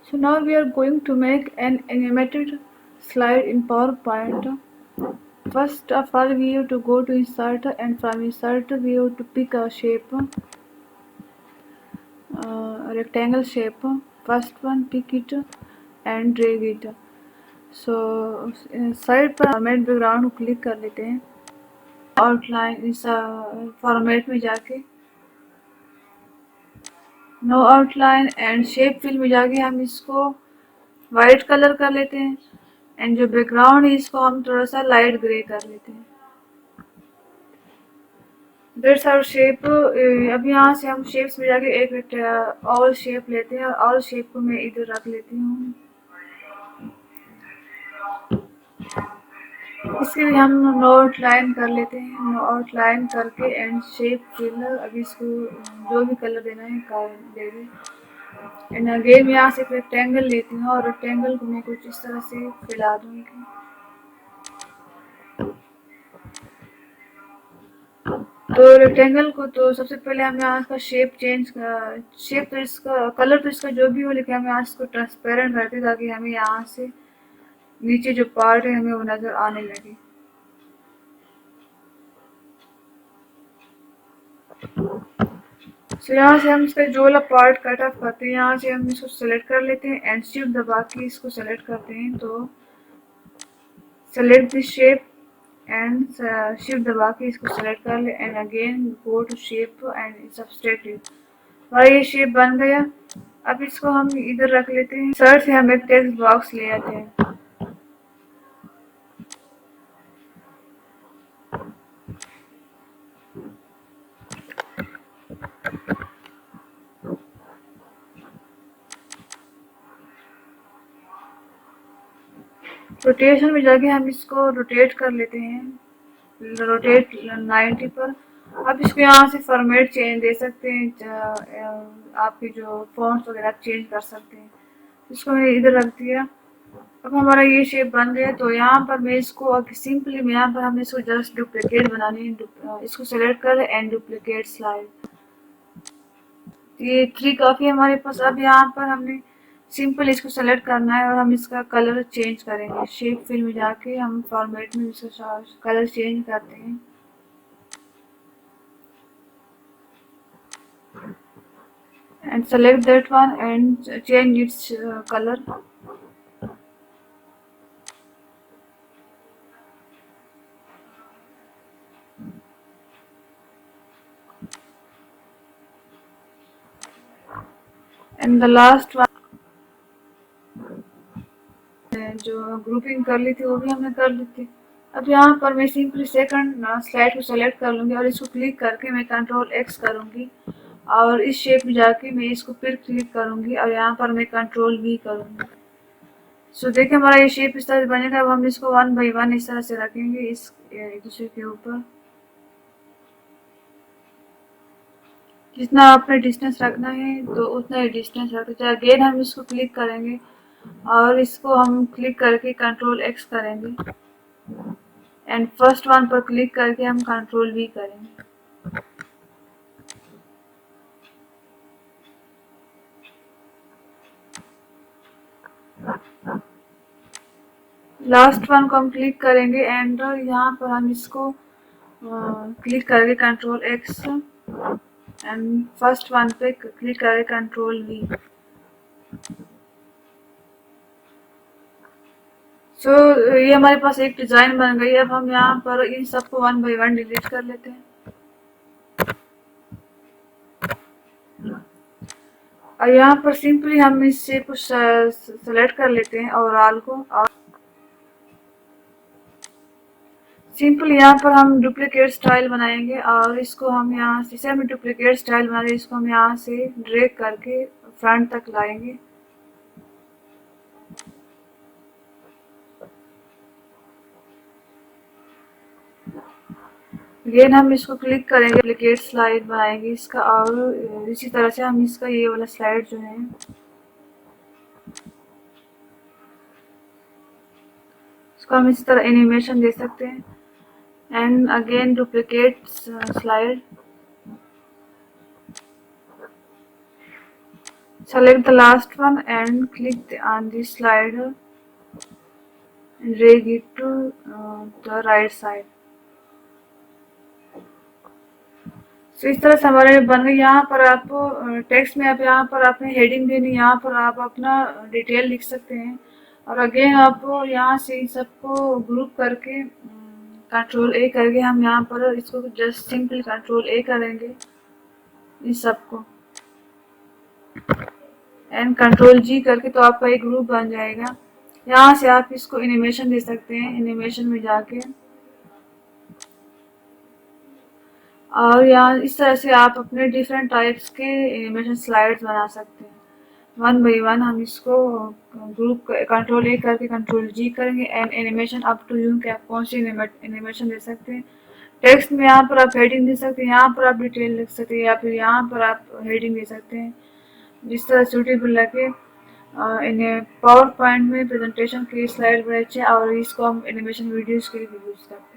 So now we are going to make an animated slide in PowerPoint. First of all, we have to go to insert, and from insert we have to pick a shape, rectangle shape. First one, pick it and drag it. So side पर format background को click कर लेते हैं। Outline इस format में जाके no outline and shape fill में जाके हम इसको वाइट कलर कर लेते हैं एंड जो बैकग्राउंड है इसको हम थोड़ा सा लाइट ग्रे कर लेते हैं। That's our shape. अब यहाँ से हम शेप्स में जाके एक ऑल शेप लेते हैं और ऑल शेप को मैं इधर रख लेती हूँ। इसके लिए हम नो आउटलाइन कर लेते हैं, नो आउटलाइन करके एंड शेप फिल। अब इसको जो भी कलर देना है कर दे दें एंड अगेन मैं यहाँ से एक रेक्टेंगल लेती हूँ और रेक्टेंगल को मैं कुछ इस तरह से फैला दूँगी। तो रेक्टेंगल को तो सबसे पहले हम यहाँ का शेप शेप तो इसका कलर तो इसका जो भी हो, लेकिन हम यहाँ इसको ट्रांसपेरेंट करते हैं ताकि हमें यहाँ से नीचे जो पार्ट है हमें वो नज़र आने लगे। तो यहाँ से हम इसका जो वाला पार्ट कट ऑफ करते हैं, यहाँ से हम इसको सेलेक्ट कर लेते हैं एंड शिफ्ट दबा के इसको सेलेक्ट करते हैं। तो select this shape and shift दबा के इसको सेलेक्ट कर ले and again go to shape and subtract it. और ये शेप बन गया। अब इसको हम इधर रख लेते हैं। सर्च से हम एक टेक्स्ट बॉक्स ले आते हैं। रोटेशन में जाके हम इसको रोटेट कर लेते हैं, रोटेट 90 पर। अब इसको यहाँ से फॉर्मेट चेंज दे सकते हैं, आपके जो फॉन्ट्स वगैरह चेंज कर सकते हैं। इसको मैंने इधर रख दिया। अब हमारा ये शेप बन गया। तो यहाँ पर मैं इसको सिंपली यहाँ पर हमें इसको जस्ट डुप्लीकेट बनानी है। इसको सेलेक्ट कर एंड डुप्लीकेट स्लाइड। ये 3 काफ़ी है हमारे पास। अब यहाँ पर हमने सिंपल इसको सेलेक्ट करना है और हम इसका कलर चेंज करेंगे। शेप फिल में जाके हम फॉर्मेट में इसका कलर चेंज करते हैं and select that one and change its color. And the last one जो ग्रुपिंग कर ली थी वो भी हमने कर ली थी। अब यहाँ पर मैं सिंपली सेकंड स्लाइड को सेलेक्ट कर लूँगी और इसको क्लिक करके मैं कंट्रोल एक्स करूँगी और इस शेप में जाके मैं इसको फिर क्लिक करूँगी और यहाँ पर मैं कंट्रोल वी करूँगी। सो देखिए हमारा ये शेप इस तरह से बनेगा। अब हम इसको 1 बाई 1 इस तरह से रखेंगे इस एक दूसरे के ऊपर। जितना आपने डिस्टेंस रखना है तो उतना ही डिस्टेंस रखते चाहिए। अगेन हम इसको क्लिक करेंगे और इसको हम क्लिक करके कंट्रोल एक्स करेंगे एंड फर्स्ट वन पर क्लिक करके हम कंट्रोल वी करेंगे। लास्ट वन को हम क्लिक करेंगे एंड यहाँ पर हम इसको क्लिक करके control x and first one पे क्लिक करके कंट्रोल वी। सो ये हमारे पास एक डिज़ाइन बन गई। अब हम यहाँ पर इन सबको 1 बाई 1 डिलीट कर लेते हैं और यहाँ पर सिंपली हम इससे कुछ सेलेक्ट कर लेते हैं ओवरऑल को और सिंपल यहाँ पर हम डुप्लीकेट स्टाइल बनाएंगे और इसको हम यहाँ से जैसे हमें डुप्लीकेट स्टाइल बना इसको हम यहाँ से ड्रैग करके फ्रंट तक लाएंगे। अगेन हम इसको क्लिक करेंगे, डुप्लीकेट स्लाइड बनाएंगे इसका और इसी तरह से हम इसका ये वाला स्लाइड जो है इसको हम इस तरह एनिमेशन दे सकते हैं and again duplicate slide. Select the last one and click on the slider and drag it to the right side. तो इस तरह से हमारे बन गई। यहाँ पर आपको टेक्स्ट में आप यहाँ पर आपने हेडिंग देनी, यहाँ पर आप अपना डिटेल लिख सकते हैं। और अगेन आपको यहाँ से इन सबको ग्रुप करके कंट्रोल ए करके हम यहाँ पर इसको जस्ट सिंपल कंट्रोल ए करेंगे इन सबको, एंड कंट्रोल जी करके, तो आपका एक ग्रुप बन जाएगा। यहाँ से आप इसको एनिमेशन दे सकते हैं, एनिमेशन में जाके, और यहाँ इस तरह से आप अपने डिफरेंट टाइप्स के एनिमेशन स्लाइड्स बना सकते हैं। वन बाई वन हम इसको ग्रुप कंट्रोल ए करके कंट्रोल जी करेंगे, and animation up to you कि आप कौन सी एनिमेशन दे सकते हैं। टेक्स्ट में यहाँ पर आप हेडिंग दे सकते हैं, यहाँ पर आप डिटेल लिख सकते हैं, या फिर यहाँ पर आप हेडिंग दे सकते हैं, जिस तरह सूटेबल लगे। इन पावर पॉइंट में प्रेजेंटेशन की स्लाइड बड़े अच्छे, और इसको हम एनिमेशन वीडियोज़ के लिए यूज़ करते हैं।